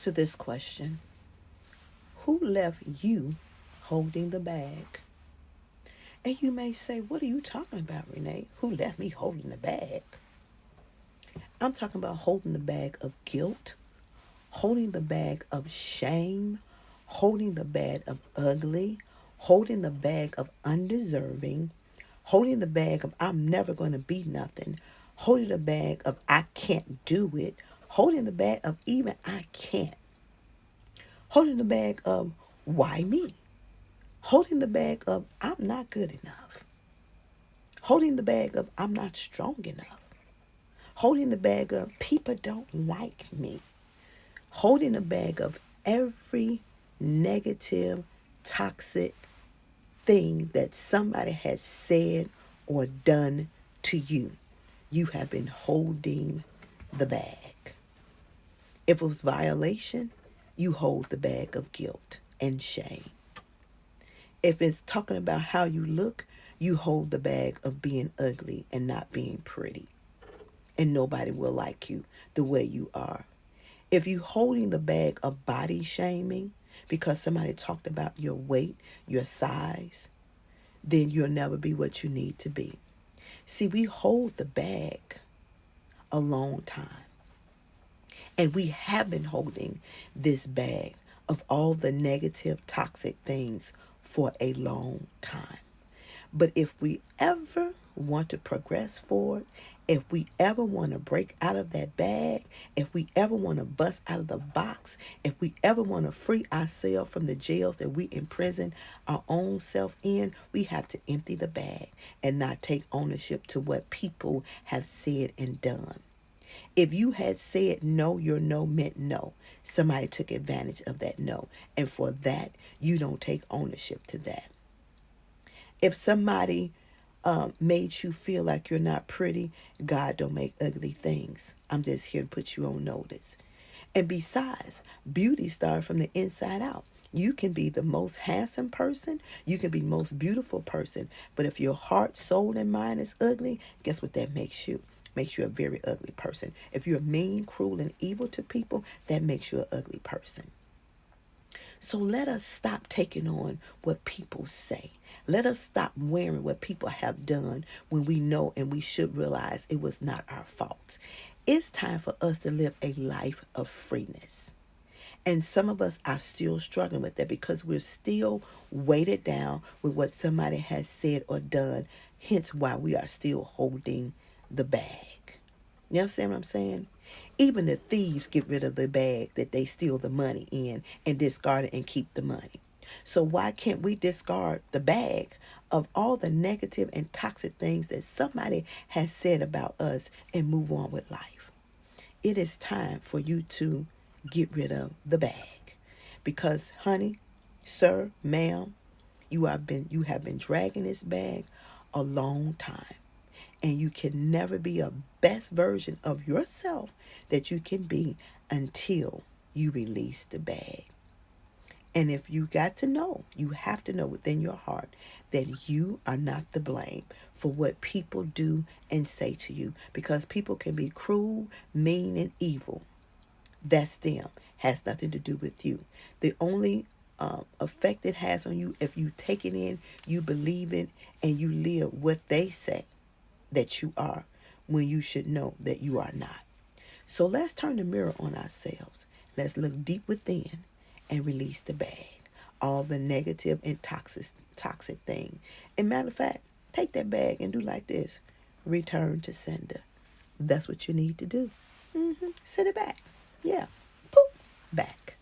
Answer this question. Who left you holding the bag? And you may say, what are you talking about, Renee? Who left me holding the bag? I'm talking about holding the bag of guilt, holding the bag of shame, holding the bag of ugly, holding the bag of undeserving, holding the bag of I'm never going to be nothing, holding the bag of I can't do it, holding the bag of even I can't, holding the bag of why me, holding the bag of I'm not good enough, holding the bag of I'm not strong enough, holding the bag of people don't like me, holding the bag of every negative, toxic thing that somebody has said or done to you. You have been holding the bag. If it was violation, you hold the bag of guilt and shame. If it's talking about how you look, you hold the bag of being ugly and not being pretty. And nobody will like you the way you are. If you holding the bag of body shaming because somebody talked about your weight, your size, then you'll never be what you need to be. See, we hold the bag a long time. And we have been holding this bag of all the negative, toxic things for a long time. But if we ever want to progress forward, if we ever want to break out of that bag, if we ever want to bust out of the box, if we ever want to free ourselves from the jails that we imprison our own self in, we have to empty the bag and not take ownership to what people have said and done. If you had said no, your no meant no. Somebody took advantage of that no. And for that, you don't take ownership to that. If somebody made you feel like you're not pretty, God don't make ugly things. I'm just here to put you on notice. And besides, beauty starts from the inside out. You can be the most handsome person. You can be the most beautiful person. But if your heart, soul, and mind is ugly, guess what that makes you? Makes you a very ugly person. If you're mean, cruel, and evil to people, that makes you an ugly person. So let us stop taking on what people say. Let us stop wearing what people have done when we know and we should realize it was not our fault. It's time for us to live a life of freeness. And some of us are still struggling with that because we're still weighted down with what somebody has said or done. Hence why we are still holding the bag. You understand what I'm saying? Even the thieves get rid of the bag that they steal the money in and discard it and keep the money. So why can't we discard the bag of all the negative and toxic things that somebody has said about us and move on with life? It is time for you to get rid of the bag. Because, honey, sir, ma'am, you have been dragging this bag a long time. And you can never be a best version of yourself that you can be until you release the bag. And if you got to know, you have to know within your heart that you are not to blame for what people do and say to you. Because people can be cruel, mean, and evil. That's them. Has nothing to do with you. The only effect it has on you, if you take it in, you believe it, and you live what they say that you are, when you should know that you are not. So let's turn the mirror on ourselves. Let's look deep within and release the bag. All the negative and toxic thing. And matter of fact, take that bag and do like this. Return to sender. That's what you need to do. Send it back. Yeah. Poof. Back.